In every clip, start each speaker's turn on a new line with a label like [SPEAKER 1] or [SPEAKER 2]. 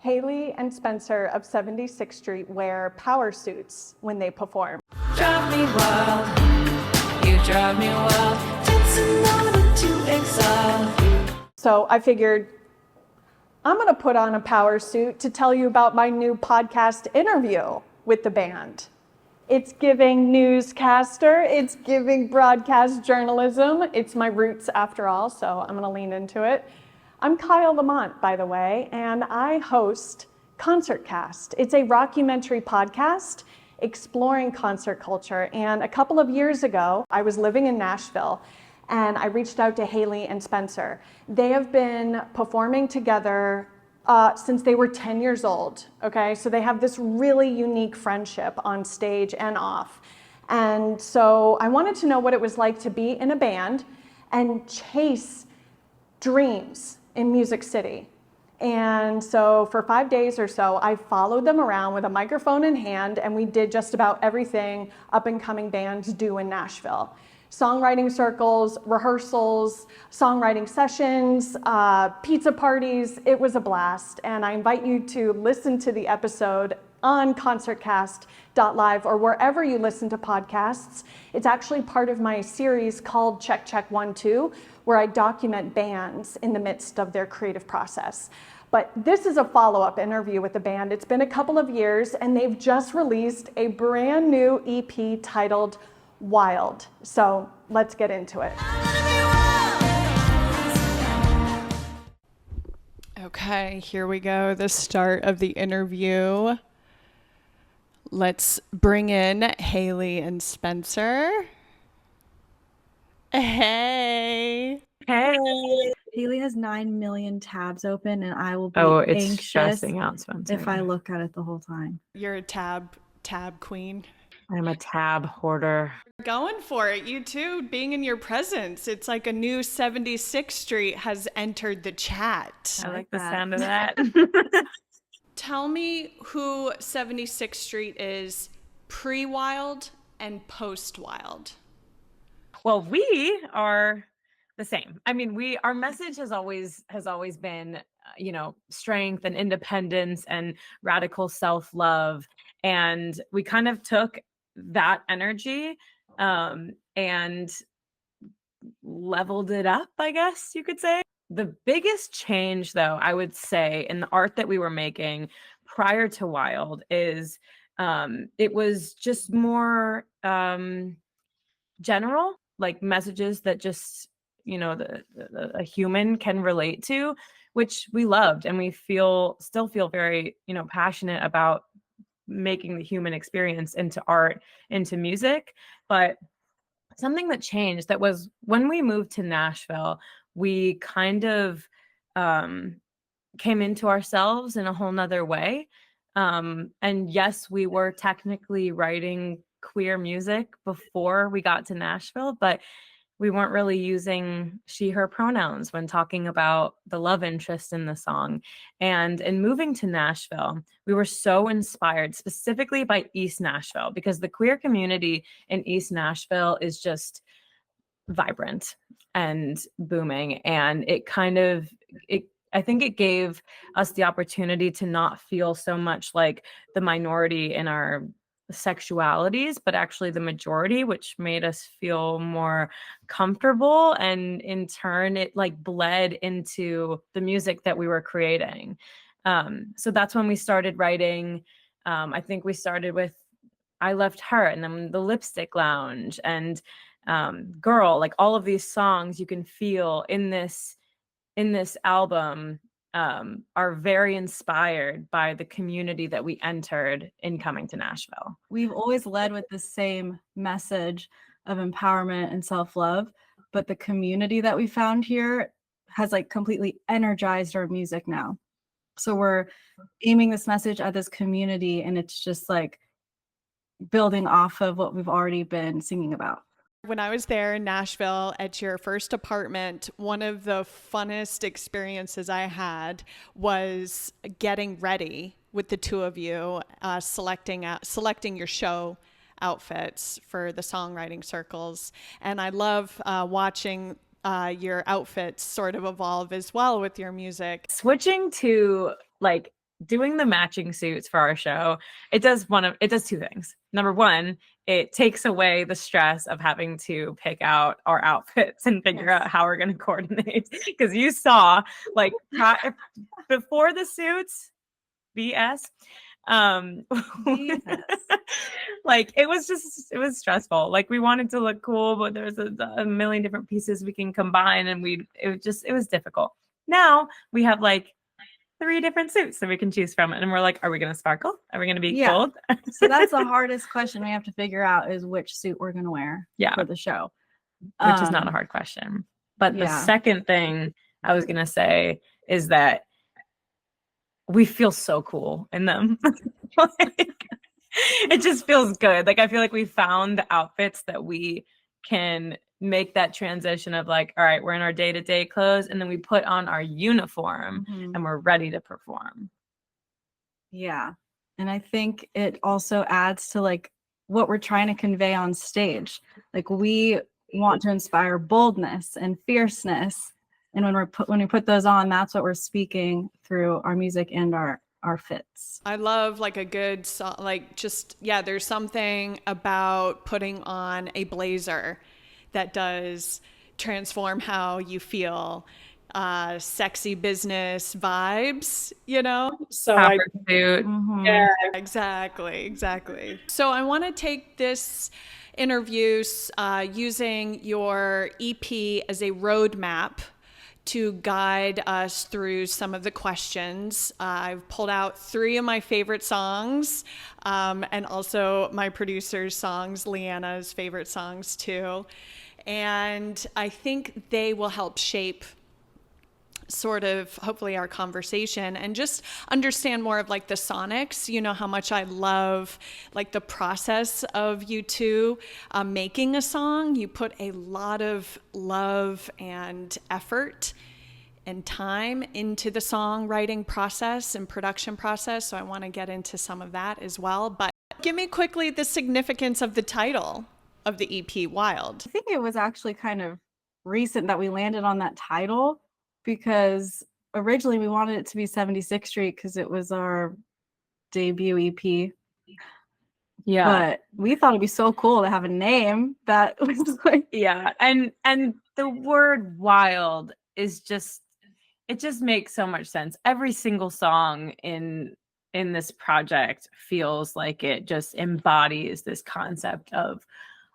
[SPEAKER 1] Haley and Spencer of 76th Street wear power suits when they perform.
[SPEAKER 2] Drive me wild, you drive me wild, it's an order to exile.
[SPEAKER 1] So I figured I'm gonna put on a power suit to tell you about my new podcast interview with the band. It's giving newscaster, it's giving broadcast journalism. It's my roots after all, so I'm gonna lean into it. I'm Kyle Lamont, by the way, and I host Concertcast. It's a rockumentary podcast exploring concert culture. And a couple of years ago, I was living in Nashville and I reached out to Haley and Spencer. They have been performing together since they were 10 years old, okay? So they have this really unique friendship on stage and off. And so I wanted to know what it was like to be in a band and chase dreams in Music City. And so for 5 days or so, I followed them around with a microphone in hand, and we did just about everything up and coming bands do in Nashville. Songwriting circles, rehearsals, songwriting sessions, pizza parties. It was a blast. And I invite you to listen to the episode on concertcast.live or wherever you listen to podcasts. It's actually part of my series called Check Check 1 2, where I document bands in the midst of their creative process. But this is a follow-up interview with the band. It's been a couple of years and they've just released a brand new EP titled Wild. So let's get into it. Okay, here we go. The start of the interview. Let's bring in Haley and Spencer. Hey.
[SPEAKER 3] Hey.
[SPEAKER 4] Haley has 9 million tabs open, and I will be
[SPEAKER 3] it's
[SPEAKER 4] anxious
[SPEAKER 3] stressing out, Spencer.
[SPEAKER 4] if I look at it the whole time.
[SPEAKER 1] You're a tab queen.
[SPEAKER 3] I'm a tab hoarder.
[SPEAKER 1] Going for it, you too, being in your presence. It's like a new 76th Street has entered the chat.
[SPEAKER 3] I like the sound of that.
[SPEAKER 1] Tell me who 76th Street is pre-Wild and post-Wild.
[SPEAKER 3] Well, we are the same. I mean, our message has always been, strength and independence and radical self-love. And we kind of took that energy and leveled it up, I guess you could say. The biggest change, though, I would say, in the art that we were making prior to Wild is it was just more general, like messages that just, a human can relate to, which we loved. And we still feel very, passionate about making the human experience into art, into music. But something that changed, that was when we moved to Nashville, we kind of came into ourselves in a whole nother way. And yes, we were technically writing queer music before we got to Nashville, but we weren't really using she, her pronouns when talking about the love interest in the song. And in moving to Nashville, we were so inspired specifically by East Nashville, because the queer community in East Nashville is just vibrant and booming. And I think it gave us the opportunity to not feel so much like the minority in our sexualities, but actually the majority, which made us feel more comfortable. And in turn, it like bled into the music that we were creating. So that's when we started writing. I think we started with I Left Her, and then The Lipstick Lounge, and Girl, like all of these songs you can feel in this album are very inspired by the community that we entered in coming to Nashville.
[SPEAKER 4] We've always led with the same message of empowerment and self-love, but the community that we found here has like completely energized our music now. So we're aiming this message at this community, and it's just like building off of what we've already been singing about.
[SPEAKER 1] When I was there in Nashville at your first apartment, one of the funnest experiences I had was getting ready with the two of you, selecting your show outfits for the songwriting circles. And I love watching your outfits sort of evolve as well with your music.
[SPEAKER 3] Switching to like doing the matching suits for our show, it does two things. Number one, it takes away the stress of having to pick out our outfits and figure out how we're going to coordinate. Because you saw, like, before the suits, BS. Like, it was stressful. Like, we wanted to look cool, but there's a million different pieces we can combine, and it was difficult. Now we have like 3 different suits that we can choose from, and we're like, are we going to sparkle? Are we going to be cold?
[SPEAKER 4] So that's the hardest question we have to figure out, is which suit we're going to wear for the show,
[SPEAKER 3] which is not a hard question. But the second thing I was going to say is that we feel so cool in them. Like, it just feels good. Like, I feel like we found the outfits that we can make that transition of, like, all right, we're in our day-to-day clothes, and then we put on our uniform and we're ready to perform.
[SPEAKER 4] Yeah. And I think it also adds to, like, what we're trying to convey on stage. Like, we want to inspire boldness and fierceness. And when we put those on, that's what we're speaking through our music and our fits.
[SPEAKER 1] I love, like, a good song, like, just, there's something about putting on a blazer that does transform how you feel. Sexy business vibes, you know? So yeah, exactly. So I want to take this interview using your EP as a roadmap to guide us through some of the questions. I've pulled out 3 of my favorite songs, and also my producer's songs, Leanna's favorite songs too. And I think they will help shape sort of, hopefully, our conversation, and just understand more of, like, the sonics. You know how much I love, like, the process of you two making a song. You put a lot of love and effort and time into the songwriting process and production process. So I want to get into some of that as well. But give me quickly the significance of the title of the EP, Wild.
[SPEAKER 4] I think it was actually kind of recent that we landed on that title, because originally we wanted it to be 76th Street because it was our debut EP. Yeah. But we thought it'd be so cool to have a name that was like,
[SPEAKER 3] and the word wild is just, it just makes so much sense. Every single song in this project feels like it just embodies this concept of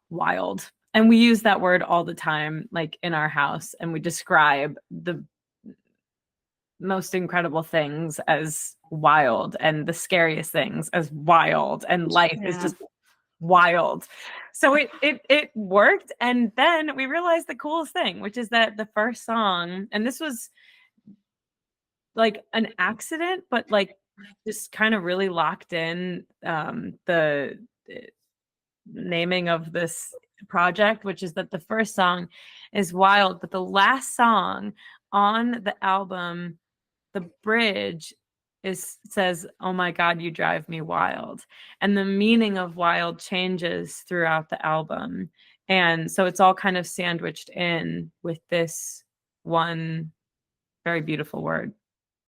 [SPEAKER 3] wild. And we use that word all the time, like, in our house, and we describe the most incredible things as wild and the scariest things as wild, and life is just wild. So it worked. And then we realized the coolest thing, which is that the first song, and this was like an accident, but, like, just kind of really locked in the naming of this project, which is that the first song is wild, but the last song on the album, the bridge says, "Oh my God, you drive me wild." And the meaning of wild changes throughout the album. And so it's all kind of sandwiched in with this one very beautiful word.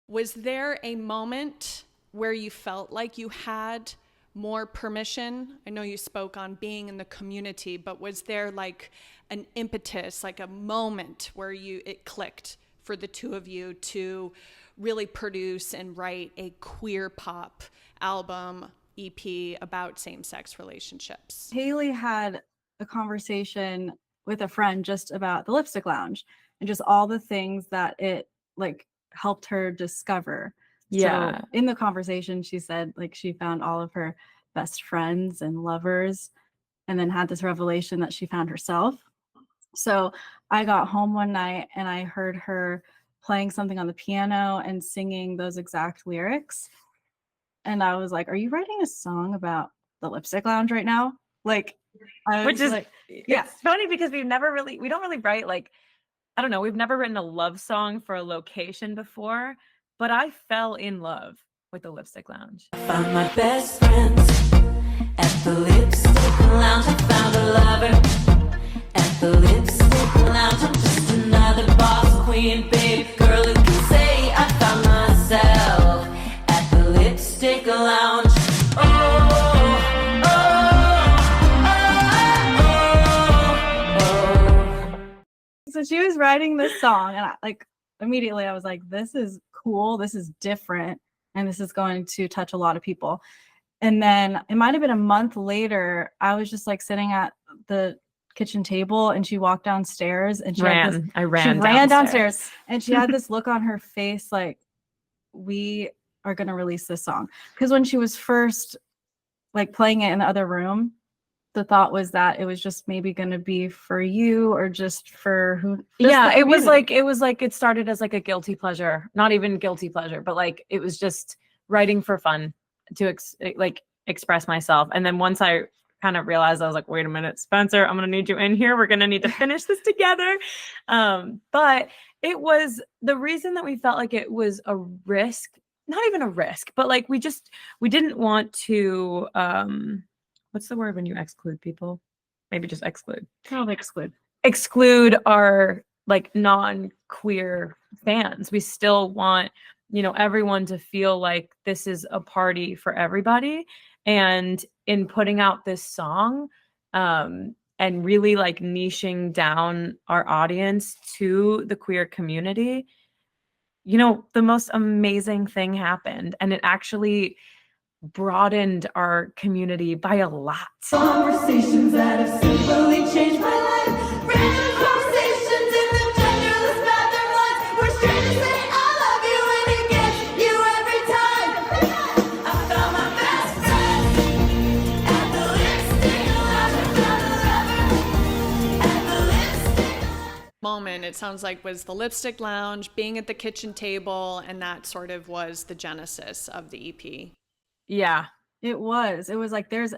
[SPEAKER 1] Was there a moment where you felt like you had more permission? I know you spoke on being in the community, but was there, like, an impetus, like a moment where it clicked for the two of you to really produce and write a queer pop album, EP, about same-sex relationships?
[SPEAKER 4] Haley had a conversation with a friend just about the Lipstick Lounge and just all the things that it, like, helped her discover. So in the conversation, she said, like, she found all of her best friends and lovers, and then had this revelation that she found herself. So I got home one night and I heard her playing something on the piano and singing those exact lyrics. And I was like, are you writing a song about the Lipstick Lounge right now? Like,
[SPEAKER 3] which is, like, it's funny because we don't really write, like, I don't know, we've never written a love song for a location before, but I fell in love with the Lipstick Lounge.
[SPEAKER 2] I found my best friends at the Lipstick Lounge. I found a lover at the Lipstick Lounge. I'm just another boss queen, babe, girl who can say I found myself at the lipstick lounge. Oh,
[SPEAKER 4] So she was writing this song, and immediately I was like, this is cool, this is different, and this is going to touch a lot of people. And then it might have been a month later, I was just like sitting at the kitchen table, and she walked downstairs, and she ran downstairs, and she had this look on her face like, we are going to release this song. Because when she was first like playing it in the other room, the thought was that it was just maybe going to be for you or just for who.
[SPEAKER 3] Yeah, it was like it started as like a guilty pleasure, not even guilty pleasure, but like it was just writing for fun to express myself. And then once I kind of realized, I was like, wait a minute, Spencer, I'm gonna need you in here. We're gonna need to finish this together. But it was the reason that we felt like it was a risk, not even a risk, but like we didn't want to what's the word when you exclude people? Maybe just exclude.
[SPEAKER 4] Probably
[SPEAKER 3] Exclude our like non-queer fans. We still want, everyone to feel like this is a party for everybody. And in putting out this song, and really like niching down our audience to the queer community, the most amazing thing happened. And it actually broadened our community by a lot.
[SPEAKER 2] conversations that have simply changed my life. Random conversations in the genderless bathroom lines where strangers say I love you and it gets you every time. I found my best friend at the lipstick lounge. I found a lover at the lipstick lounge.
[SPEAKER 1] Moment, it sounds like, was the lipstick lounge, being at the kitchen table, and that sort of was the genesis of the EP.
[SPEAKER 3] Yeah.
[SPEAKER 4] It was like there's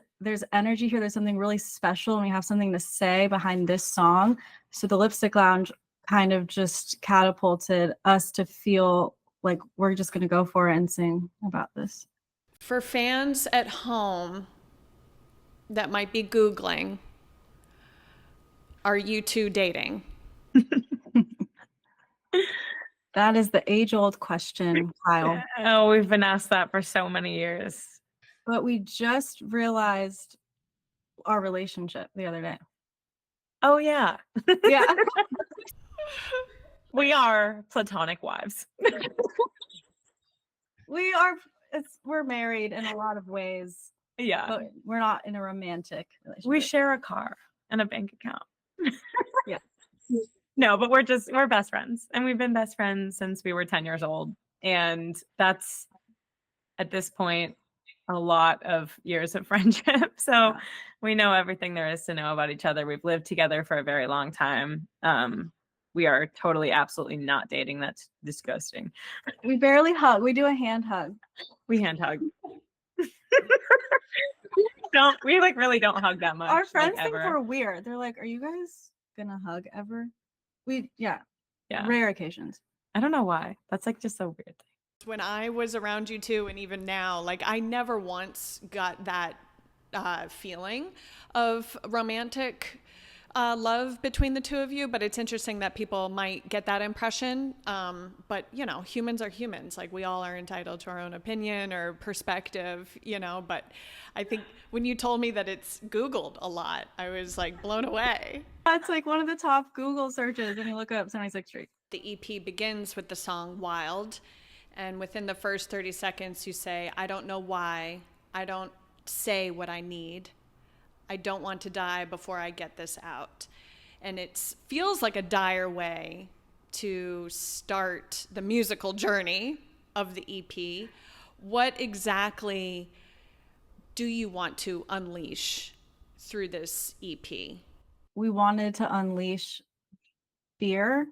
[SPEAKER 4] energy here, there's something really special, and we have something to say behind this song. So the lipstick lounge kind of just catapulted us to feel like we're just going to go for it and sing about this.
[SPEAKER 1] For fans at home that might be Googling, are you two dating?
[SPEAKER 4] That is the age-old question, Kyle.
[SPEAKER 3] Oh, we've been asked that for so many years.
[SPEAKER 4] But we just realized our relationship the other day.
[SPEAKER 3] Oh, yeah.
[SPEAKER 4] Yeah.
[SPEAKER 3] We are platonic wives.
[SPEAKER 4] We're married in a lot of ways,
[SPEAKER 3] Yeah.
[SPEAKER 4] but we're not in a romantic relationship.
[SPEAKER 3] We share a car and a bank account.
[SPEAKER 4] Yeah.
[SPEAKER 3] No, but we're best friends. And we've been best friends since we were 10 years old. And that's, at this point, a lot of years of friendship. So we know everything there is to know about each other. We've lived together for a very long time. We are totally, absolutely not dating. That's disgusting.
[SPEAKER 4] We barely hug. We do a hand hug.
[SPEAKER 3] We hand hug. We like really don't hug that much.
[SPEAKER 4] Our friends
[SPEAKER 3] like,
[SPEAKER 4] think
[SPEAKER 3] ever.
[SPEAKER 4] we're weird. They're like, are you guys gonna hug ever? Yeah. Rare occasions.
[SPEAKER 3] I don't know why. That's like just a weird thing.
[SPEAKER 1] When I was around you two, and even now, like I never once got that feeling of romantic love between the two of you, but it's interesting that people might get that impression. But humans are humans. Like we all are entitled to our own opinion or perspective, but I think when you told me that it's Googled a lot, I was like blown away.
[SPEAKER 4] That's like one of the top Google searches when you look up 76th Street.
[SPEAKER 1] The EP begins with the song Wild. And within the first 30 seconds, you say, I don't know why. I don't say what I need. I don't want to die before I get this out. And it feels like a dire way to start the musical journey of the EP. What exactly do you want to unleash through this EP?
[SPEAKER 4] We wanted to unleash fear,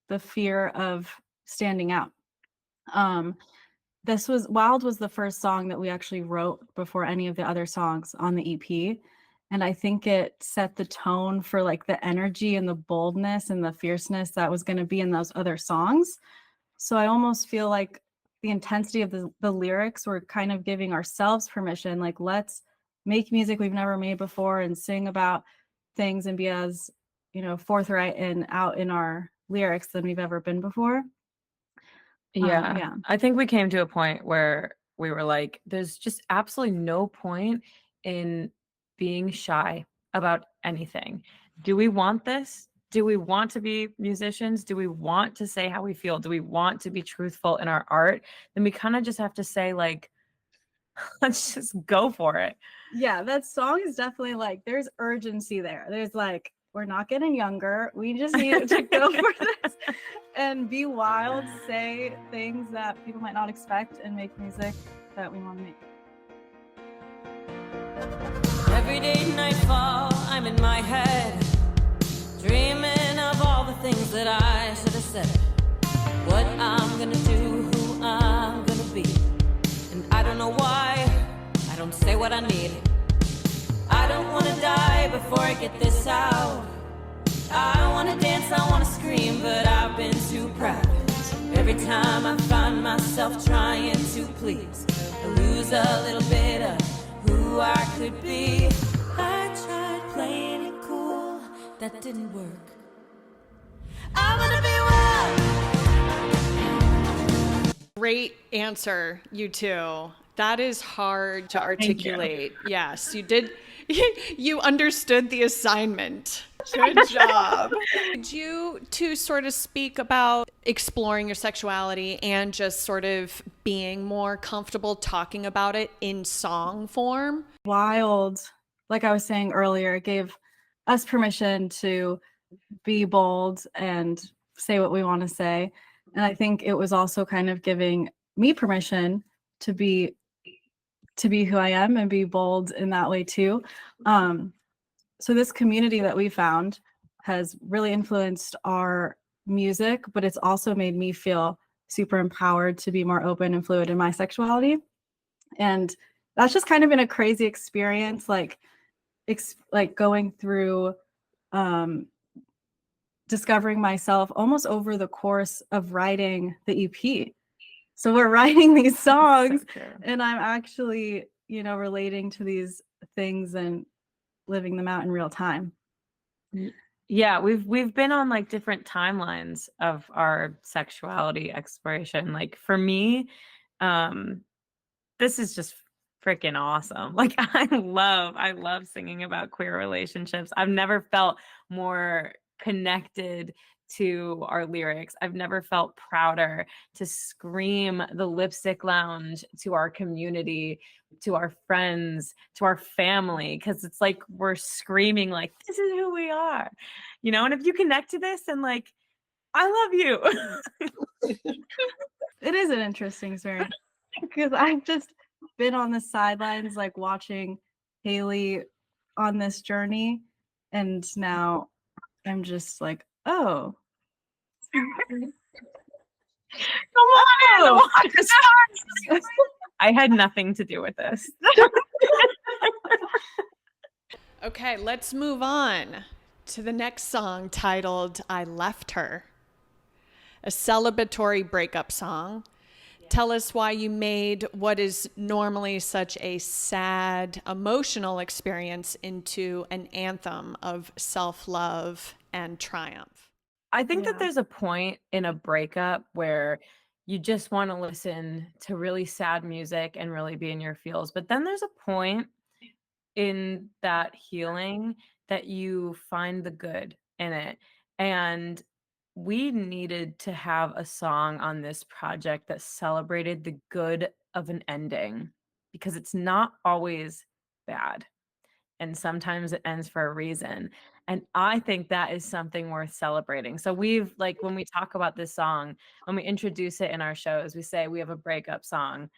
[SPEAKER 4] the fear of standing out. Wild was the first song that we actually wrote before any of the other songs on the EP. And I think it set the tone for like the energy and the boldness and the fierceness that was going to be in those other songs. So I almost feel like the intensity of the lyrics were kind of giving ourselves permission, like, let's make music we've never made before and sing about things and be as, forthright and out in our lyrics than we've ever been before.
[SPEAKER 3] Yeah. I think we came to a point where we were like, there's just absolutely no point in being shy about anything. Do we want this? Do we want to be musicians? Do we want to say how we feel? Do we want to be truthful in our art? Then we kind of just have to say, like, let's just go for it.
[SPEAKER 4] Yeah, that song is definitely like, there's urgency there. There's like, we're not getting younger. We just need to go for this and be wild, say things that people might not expect, and make music that we want to make.
[SPEAKER 2] Every day nightfall, I'm in my head, dreaming of all the things that I should have said, what I'm gonna do, who I'm gonna be, and I don't know why I don't say what I need. I don't wanna die before I get this out. I wanna dance, I wanna scream, but I've been too proud. Every time I find myself trying to please, I lose a little bit of who I could be. I tried playing it cool, that didn't work. I wanna be wild.
[SPEAKER 1] Great answer, you two. That is hard to articulate. Yes, you did. You understood the assignment. Good job. Could you two sort of speak about exploring your sexuality and just sort of being more comfortable talking about it in song form?
[SPEAKER 4] Wild, like I was saying earlier, it gave us permission to be bold and say what we want to say. And I think it was also kind of giving me permission to be who I am and be bold in that way too. So this community that we found has really influenced our music, but it's also made me feel super empowered to be more open and fluid in my sexuality. And that's just kind of been a crazy experience, like going through discovering myself almost over the course of writing the EP. So we're writing these songs and I'm actually, relating to these things and living them out in real time.
[SPEAKER 3] Yeah, we've been on like different timelines of our sexuality exploration. Like for me, this is just freaking awesome. Like I love singing about queer relationships. I've never felt more connected to our lyrics. I've never felt prouder to scream the Lipstick Lounge to our community, to our friends, to our family, because it's like we're screaming like, this is who we are, and if you connect to this, and like, I love you.
[SPEAKER 4] It is an interesting experience because I've just been on the sidelines, like watching Haley on this journey, and now I'm just like, oh.
[SPEAKER 3] Come on, watch the stars. I had nothing to do with this.
[SPEAKER 1] Okay, let's move on to the next song titled I Left Her, a celebratory breakup song. Tell us why you made what is normally such a sad, emotional experience into an anthem of self-love and triumph.
[SPEAKER 3] I think that there's a point in a breakup where you just want to listen to really sad music and really be in your feels. But then there's a point in that healing that you find the good in it. And we needed to have a song on this project that celebrated the good of an ending, because it's not always bad. And sometimes it ends for a reason. And I think that is something worth celebrating. So we've, like, when we talk about this song, when we introduce it in our shows, we say we have a breakup song.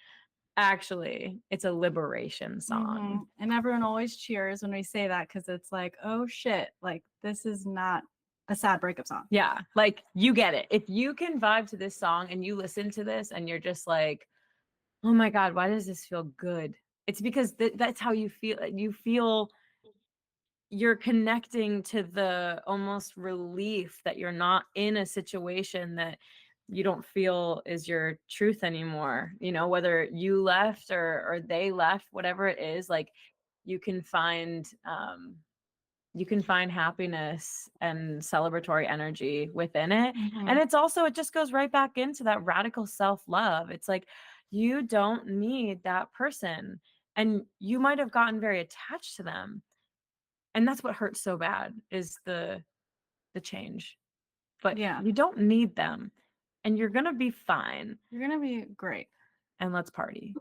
[SPEAKER 3] Actually, it's a liberation song.
[SPEAKER 4] And everyone always cheers when we say that, because it's like, oh shit, like this is not a sad breakup song.
[SPEAKER 3] Yeah, like you get it. If you can vibe to this song and you listen to this and you're just like, oh my God, why does this feel good? It's because that's how you feel. You feel you're connecting to the almost relief that you're not in a situation that you don't feel is your truth anymore. Whether you left or they left, whatever it is, like you can find happiness and celebratory energy within it. And it's also, it just goes right back into that radical self-love. It's like, You don't need that person. And you might have gotten very attached to them. And that's what hurts so bad is the change. But
[SPEAKER 4] Yeah.
[SPEAKER 3] you don't need them. And you're going to be fine.
[SPEAKER 4] You're gonna be great.
[SPEAKER 3] And let's party.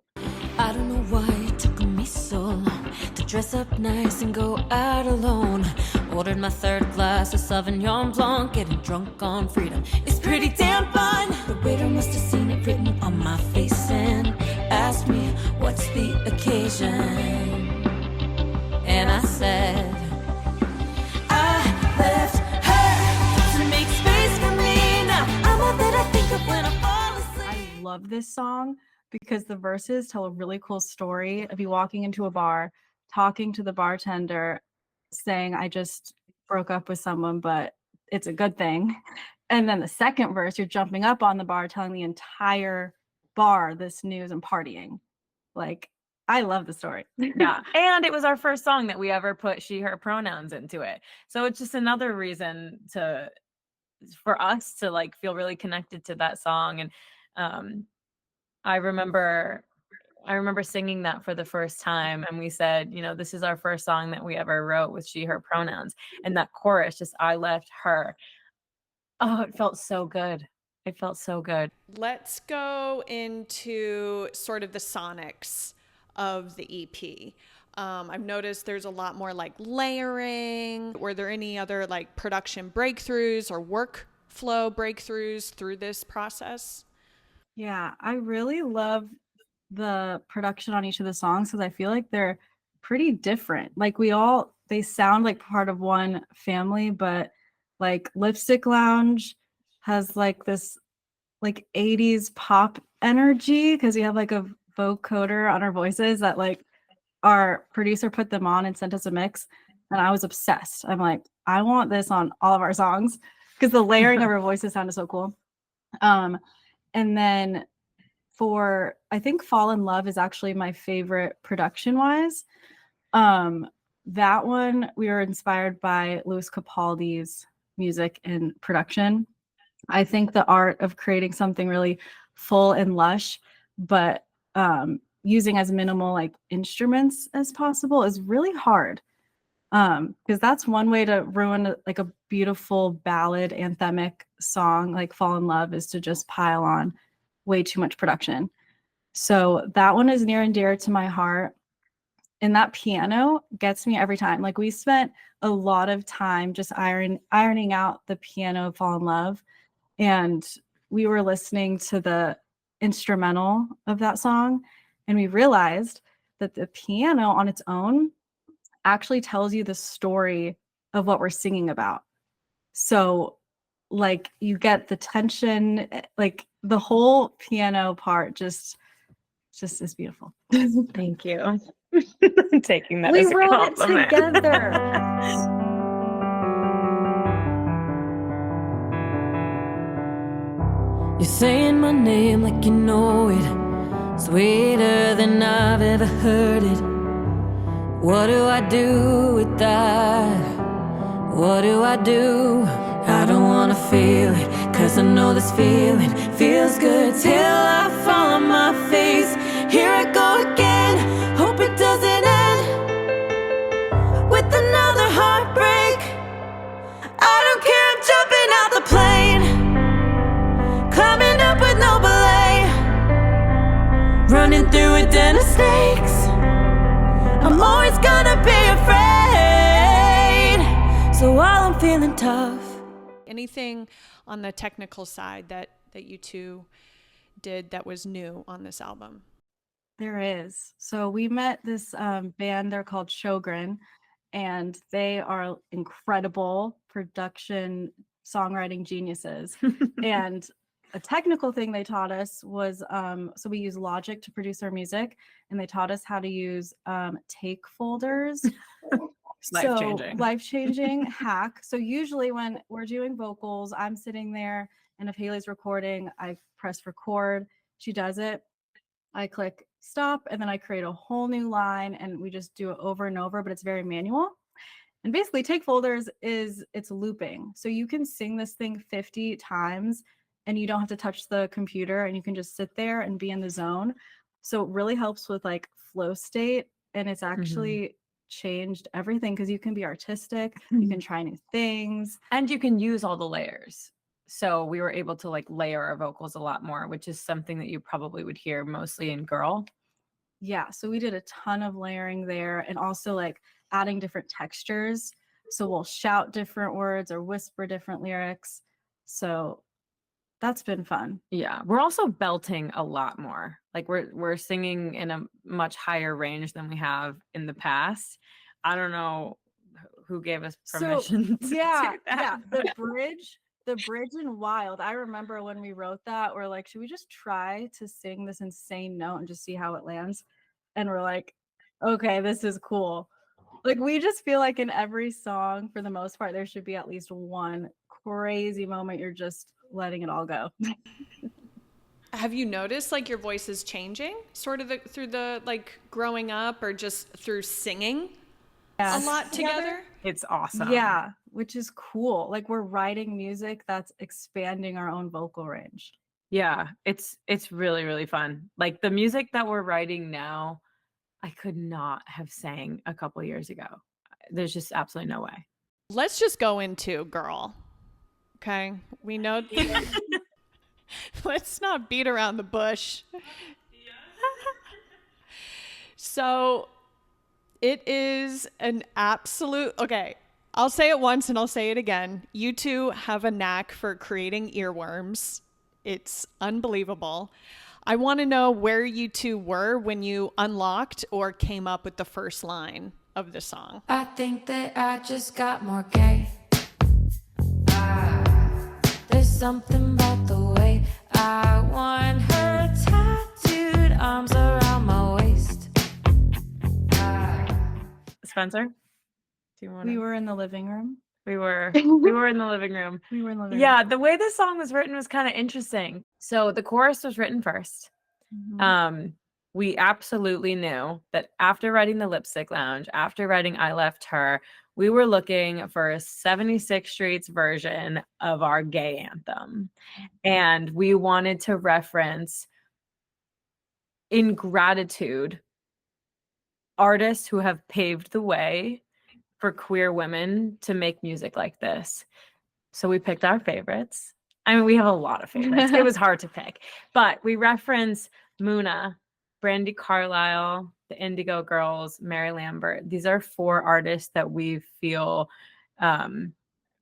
[SPEAKER 2] I don't know why it took me so long to dress up nice and go out alone. Ordered my 3rd glass of Sauvignon Blanc, getting drunk on freedom. It's pretty damn fun. The waiter must have seen it written on my face and asked me, what's the occasion? And I said, I left her to make space for me. Now I'm all that I think of when I fall asleep.
[SPEAKER 4] I love this song because the verses tell a really cool story of you walking into a bar, talking to the bartender, saying, I just broke up with someone, but it's a good thing. And then the second verse, you're jumping up on the bar, telling the entire bar this news and partying. Like, I love the story.
[SPEAKER 3] Yeah. And it was our first song that we ever put she, her pronouns into it. So it's just another reason for us to like feel really connected to that song. And I remember singing that for the first time, and we said, this is our first song that we ever wrote with she, her pronouns. And that chorus, just I left her. Oh, it felt so good. It felt so good.
[SPEAKER 1] Let's go into sort of the sonics of the EP. I've noticed there's a lot more like layering. Were there any other like production breakthroughs or workflow breakthroughs through this process?
[SPEAKER 4] Yeah, I really love the production on each of the songs because I feel like they're pretty different. Like they sound like part of one family, but like Lipstick Lounge has like this like 80s pop energy because we have like a vocoder on our voices that like our producer put them on and sent us a mix. And I was obsessed. I'm like, I want this on all of our songs because the layering of our voices sounded so cool. And then I think Fall in Love is actually my favorite production wise. That one we were inspired by Louis Capaldi's music and production. I think the art of creating something really full and lush, but using as minimal like instruments as possible is really hard. Because that's one way to ruin like a beautiful ballad anthemic song like Fall in Love is to just pile on way too much production. So that one is near and dear to my heart. And that piano gets me every time. Like we spent a lot of time just ironing out the piano of Fall in Love. And we were listening to the instrumental of that song. And we realized that the piano on its own actually tells you the story of what we're singing about. So like you get the tension, like the whole piano part just is beautiful.
[SPEAKER 3] Thank you. I'm taking that
[SPEAKER 4] We
[SPEAKER 3] as a
[SPEAKER 4] wrote it
[SPEAKER 3] compliment.
[SPEAKER 4] together.
[SPEAKER 2] You're saying my name like you know it, sweeter than I've ever heard it. What do I do with that? What do I do? I don't wanna feel it, cause I know this feeling feels good till I fall on my face. Here I go again, hope it doesn't end with another heartbreak. I don't care, I'm jumping out the plane, climbing up with no belay, running through a den of snakes. I'm always gonna be afraid, so while I'm feeling tough.
[SPEAKER 1] Anything on the technical side that you two did that was new on this album?
[SPEAKER 4] There is. So we met this band, they're called Sjogren, and they are incredible production songwriting geniuses. And a technical thing they taught us was, so we use Logic to produce our music, and they taught us how to use take folders.
[SPEAKER 3] Life-changing.
[SPEAKER 4] Life-changing hack. So usually when we're doing vocals, I'm sitting there, and if Haley's recording, I press record, she does it. I click stop, and then I create a whole new line, and we just do it over and over, but it's very manual. And basically take folders it's looping. So you can sing this thing 50 times and you don't have to touch the computer and you can just sit there and be in the zone. So it really helps with like flow state, and it's actually changed everything because you can be artistic, you can try new things,
[SPEAKER 3] and you can use all the layers. So we were able to like layer our vocals a lot more, which is something that you probably would hear mostly in girl.
[SPEAKER 4] Yeah, so we did a ton of layering there, and also like adding different textures. So we'll shout different words or whisper different lyrics. So that's been fun.
[SPEAKER 3] Yeah, we're also belting a lot more. Like we're singing in a much higher range than we have in the past. I don't know who gave us permission to
[SPEAKER 4] yeah,
[SPEAKER 3] do that.
[SPEAKER 4] yeah. The bridge in Wild. I remember when we wrote that, we're like, should we just try to sing this insane note and just see how it lands? And we're like, okay, this is cool. Like we just feel like in every song, for the most part, there should be at least one crazy moment you're just letting it all go.
[SPEAKER 5] Have you noticed like your voice is changing sort of through the like growing up or just through singing a lot together?
[SPEAKER 3] It's awesome.
[SPEAKER 4] Yeah, which is cool. Like we're writing music that's expanding our own vocal range.
[SPEAKER 3] Yeah, it's really, really fun. Like the music that we're writing now, I could not have sang a couple years ago. There's just absolutely no way.
[SPEAKER 5] Let's just go into Girl. Okay. We know. Let's not beat around the bush. So it is an absolute. Okay. I'll say it once and I'll say it again. You two have a knack for creating earworms. It's unbelievable. I want to know where you two were when you unlocked or came up with the first line of the song.
[SPEAKER 2] I think that I just got more gay. There's something about the way I want her tattooed arms around my waist.
[SPEAKER 3] Spencer, do you want?
[SPEAKER 4] We were in the living room.
[SPEAKER 3] We were in the living room.
[SPEAKER 4] We were in the living
[SPEAKER 3] Yeah,
[SPEAKER 4] room.
[SPEAKER 3] the way this song was written was kind of interesting. So the chorus was written first. We absolutely knew that after writing the Lipstick Lounge, after writing I Left Her, we were looking for a 76 Streets version of our gay anthem. And we wanted to reference, in gratitude, artists who have paved the way for queer women to make music like this. So we picked our favorites. I mean, we have a lot of favorites. It was hard to pick, but we reference Muna, Brandi Carlile, the Indigo Girls, Mary Lambert. These are 4 artists that we feel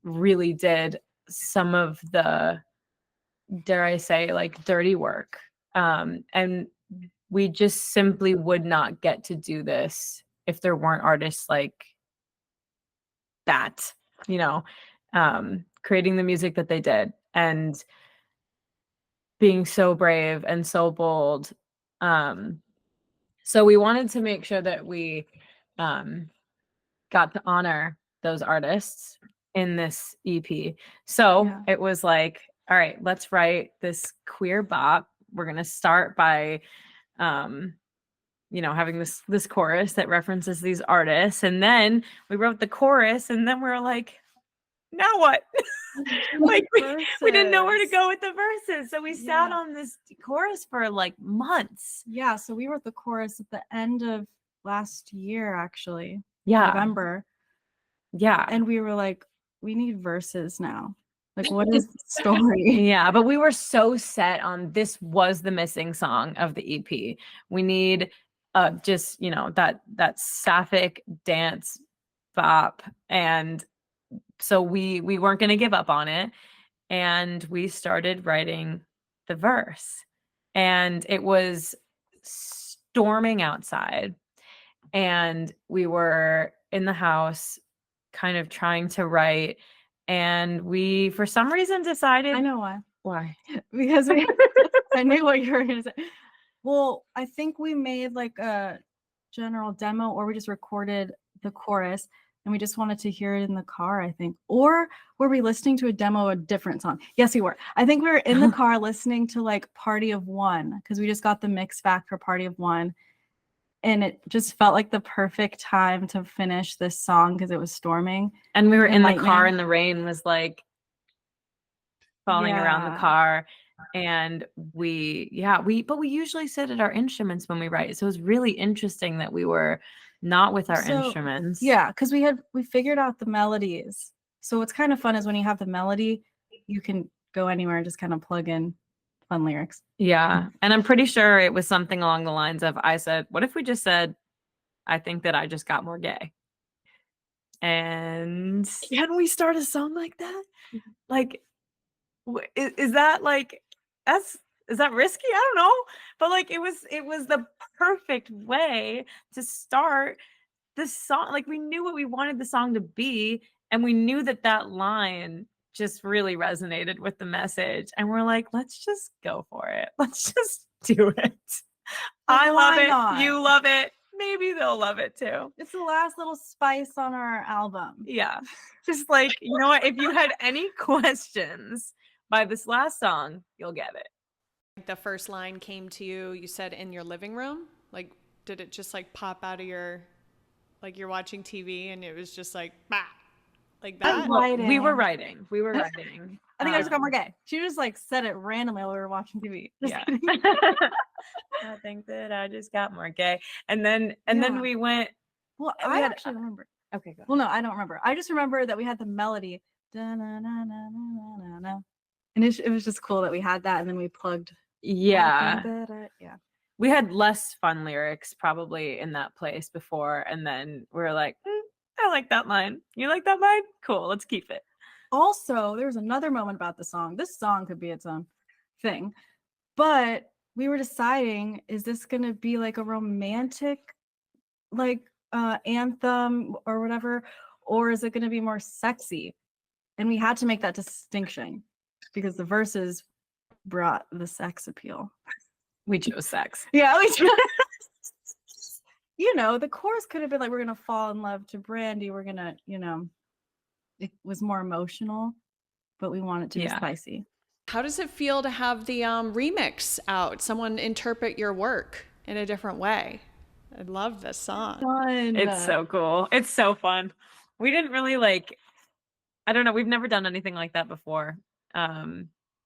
[SPEAKER 3] really did some of the, dare I say, like dirty work. And we just simply would not get to do this if there weren't artists like that, you know, creating the music that they did and being so brave and so bold. So we wanted to make sure that we got to honor those artists in this EP. So it was like, all right, let's write this queer bop. We're going to start by, you know, having this chorus that references these artists. And then we wrote the chorus and then we were like, now what? Like we didn't know where to go with the verses. So we sat on this chorus for like months.
[SPEAKER 4] Yeah, so we wrote the chorus at the end of last year, actually.
[SPEAKER 3] Yeah.
[SPEAKER 4] November.
[SPEAKER 3] Yeah.
[SPEAKER 4] And we were like, we need verses now. Like, what is the story?
[SPEAKER 3] Yeah, but we were so set on this was the missing song of the EP. We need just, you know, that sapphic dance bop. And so we weren't going to give up on it. And we started writing the verse. And it was storming outside. And we were in the house kind of trying to write. And we, for some reason, decided.
[SPEAKER 4] I know why.
[SPEAKER 3] Why?
[SPEAKER 4] Because I knew what you were going to say. Well, I think we made like a general demo, or we just recorded the chorus and we just wanted to hear it in the car, I think. Or were we listening to a demo of a different song? Yes, we were. I think we were in the car listening to like Party of One, because we just got the mix back for Party of One. And it just felt like the perfect time to finish this song because it was storming.
[SPEAKER 3] And we were in the car and the rain was like following around the
[SPEAKER 4] Yeah.
[SPEAKER 3] car. And we usually sit at our instruments when we write. So it was really interesting that we were not with our
[SPEAKER 4] So,
[SPEAKER 3] instruments.
[SPEAKER 4] Yeah, because we figured out the melodies. So what's kind of fun is when you have the melody, you can go anywhere and just kind of plug in fun lyrics.
[SPEAKER 3] Yeah. And I'm pretty sure it was something along the lines of, I said, what if we just said, I think that I just got more gay? And can we start a song like that? Like, is that like, is that risky? I don't know. But like, it was the perfect way to start the song. Like, we knew what we wanted the song to be. And we knew that that line just really resonated with the message. And we're like, let's just go for it. Let's just do it. I love
[SPEAKER 4] why
[SPEAKER 3] it.
[SPEAKER 4] not?
[SPEAKER 3] You love it. Maybe they'll love it too.
[SPEAKER 4] It's the last little spice on our album.
[SPEAKER 3] Yeah. Just like, you know what? If you had any questions by this last song, you'll get it.
[SPEAKER 5] The first line came to you, you said in your living room? Like, did it just like pop out of your, like you're watching TV and it was just like, bah, like that?
[SPEAKER 3] We were writing.
[SPEAKER 4] I think I just got more gay. She just like said it randomly while we were watching TV. Just
[SPEAKER 3] Yeah.
[SPEAKER 4] kidding.
[SPEAKER 3] I think that I just got more gay. And then
[SPEAKER 4] Yeah.
[SPEAKER 3] we went.
[SPEAKER 4] Well,
[SPEAKER 3] We
[SPEAKER 4] I
[SPEAKER 3] had-
[SPEAKER 4] actually remember.
[SPEAKER 3] Okay, go.
[SPEAKER 4] Well, no, I don't remember. I just remember that we had the melody. Da-na-na-na-na-na-na. And it was just cool that we had that and then we plugged.
[SPEAKER 3] Yeah.
[SPEAKER 4] Yeah.
[SPEAKER 3] We had less fun lyrics probably in that place before. And then we were like, I like that line. You like that line? Cool. Let's keep it.
[SPEAKER 4] Also, there was another moment about the song. This song could be its own thing. But we were deciding, is this going to be like a romantic like anthem or whatever, or is it going to be more sexy? And we had to make that distinction because the verses brought the sex appeal.
[SPEAKER 3] We chose sex.
[SPEAKER 4] Yeah, you know, the chorus could have been like, we're gonna fall in love to Brandy, we're gonna, you know, it was more emotional, but we want it to be
[SPEAKER 3] Yeah.
[SPEAKER 4] spicy.
[SPEAKER 5] How does it feel to have the remix out? Someone interpret your work in a different way. I love this song.
[SPEAKER 4] Fun.
[SPEAKER 3] It's so cool. It's so fun. We didn't really like, I don't know, we've never done anything like that before.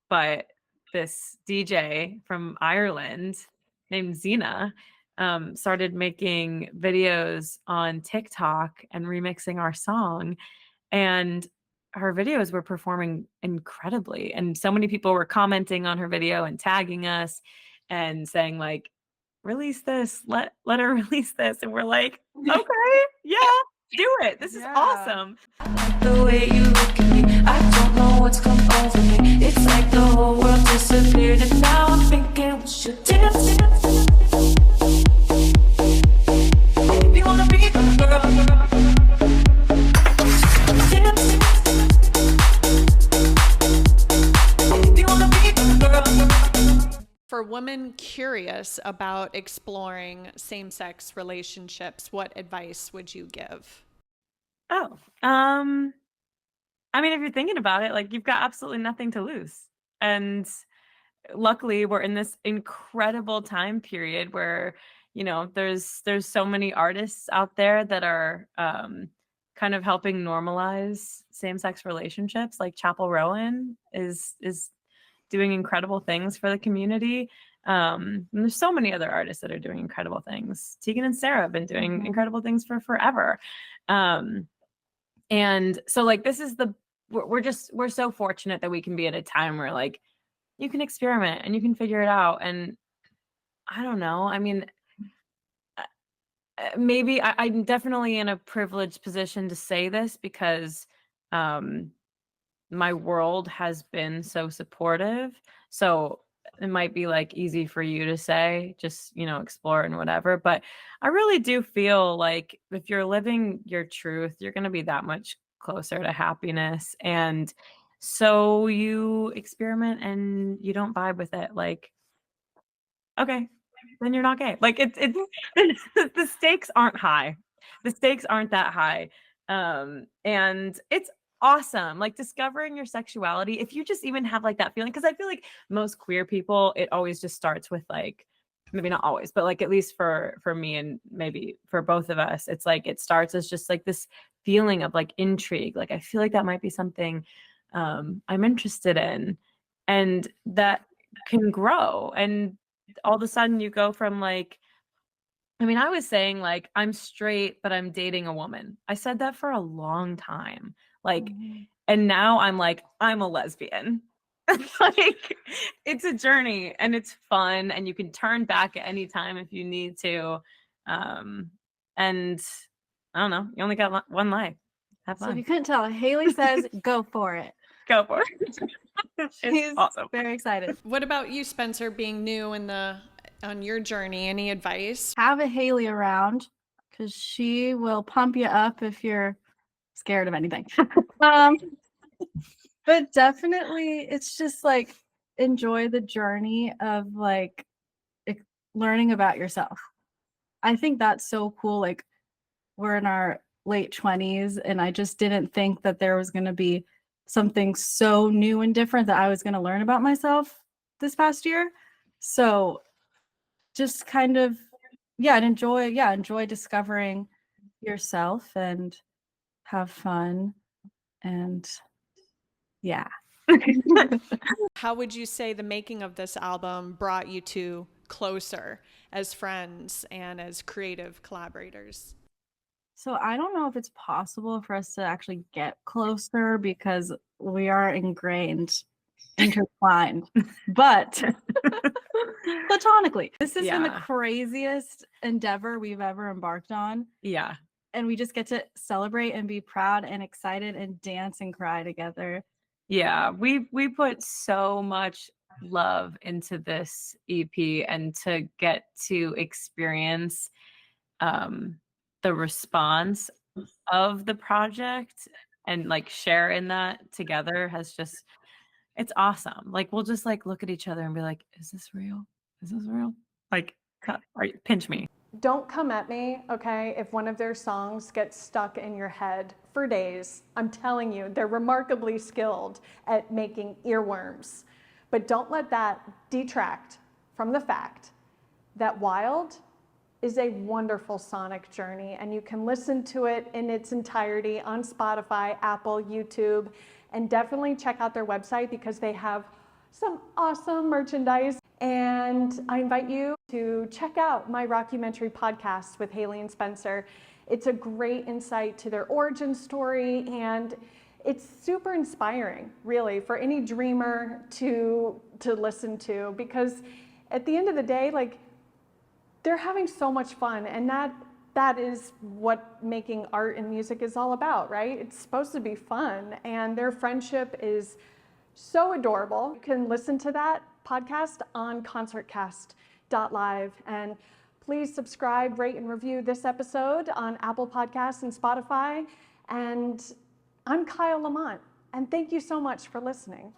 [SPEAKER 3] But this DJ from Ireland named Zena started making videos on TikTok and remixing our song. And her videos were performing incredibly. And so many people were commenting on her video and tagging us and saying like, release this, let her release this. And we're like, okay, yeah, do it. This is
[SPEAKER 4] Yeah.
[SPEAKER 3] awesome.
[SPEAKER 2] The way you look at me, I don't know what's come over me. It's like the whole world disappeared, and now I'm thinking we should dance. If you wanna be my girl, dance. If you wanna be my girl.
[SPEAKER 5] For women curious about exploring same-sex relationships, what advice would you give?
[SPEAKER 3] Oh, I mean, if you're thinking about it, like you've got absolutely nothing to lose. And luckily we're in this incredible time period where, you know, there's so many artists out there that are kind of helping normalize same-sex relationships. Like Chapel Rowan is doing incredible things for the community. And there's so many other artists that are doing incredible things. Tegan and Sarah have been doing incredible things for forever. And so like, this is we're so fortunate that we can be at a time where like, you can experiment and you can figure it out. And I don't know, I mean, maybe I'm definitely in a privileged position to say this because, my world has been so supportive. So it might be like easy for you to say, just, you know, explore and whatever. But I really do feel like if you're living your truth, you're going to be that much closer to happiness. And so you experiment and you don't vibe with it. Like, okay, then you're not gay. Like it's the stakes aren't high. The stakes aren't that high. And it's awesome. Like discovering your sexuality. If you just even have like that feeling, because I feel like most queer people, it always just starts with like, maybe not always, but like at least for me and maybe for both of us, it's like it starts as just like this feeling of like intrigue. Like I feel like that might be something I'm interested in. and that can grow. And all of a sudden you go from like, I mean, I was saying like, I'm straight, but I'm dating a woman. I said that for a long time. Like, and now I'm like, I'm a lesbian. Like, it's a journey and it's fun, and you can turn back at any time if you need to. And I don't know, you only got one life. Have
[SPEAKER 4] So if
[SPEAKER 3] fun.
[SPEAKER 4] you couldn't tell, Haley says go for it.
[SPEAKER 3] Go for it. It's
[SPEAKER 4] She's
[SPEAKER 3] awesome.
[SPEAKER 4] very excited.
[SPEAKER 5] What about you, Spencer, being new on your journey? Any advice?
[SPEAKER 4] Have a Haley around because she will pump you up if you're scared of anything. But definitely it's just like enjoy the journey of like learning about yourself. I think that's so cool. Like we're in our late 20s and I just didn't think that there was going to be something so new and different that I was going to learn about myself this past year. So just kind of enjoy discovering yourself and have fun and yeah.
[SPEAKER 5] How would you say the making of this album brought you two closer as friends and as creative collaborators?
[SPEAKER 4] So I don't know if it's possible for us to actually get closer because we are intertwined, but platonically. This has been the
[SPEAKER 3] Yeah.
[SPEAKER 4] craziest endeavor we've ever embarked on.
[SPEAKER 3] Yeah.
[SPEAKER 4] And we just get to celebrate and be proud and excited and dance and cry together.
[SPEAKER 3] Yeah, we put so much love into this EP, and to get to experience the response of the project and like share in that together has just, it's awesome. Like we'll just like look at each other and be like, is this real? Is this real? Like pinch me.
[SPEAKER 1] Don't come at me, okay, if one of their songs gets stuck in your head for days. I'm telling you, they're remarkably skilled at making earworms. But don't let that detract from the fact that Wild is a wonderful sonic journey, and you can listen to it in its entirety on Spotify, Apple, YouTube, and definitely check out their website because they have some awesome merchandise. And I invite you to check out my Rockumentary podcast with Haley and Spencer. It's a great insight to their origin story, and it's super inspiring, really, for any dreamer to listen to, because at the end of the day, like, they're having so much fun, and that is what making art and music is all about, right? It's supposed to be fun, and their friendship is so adorable. You can listen to that podcast on concertcast.live, and please subscribe, rate, and review this episode on Apple Podcasts and Spotify. And I'm Kyle Lamont, and thank you so much for listening.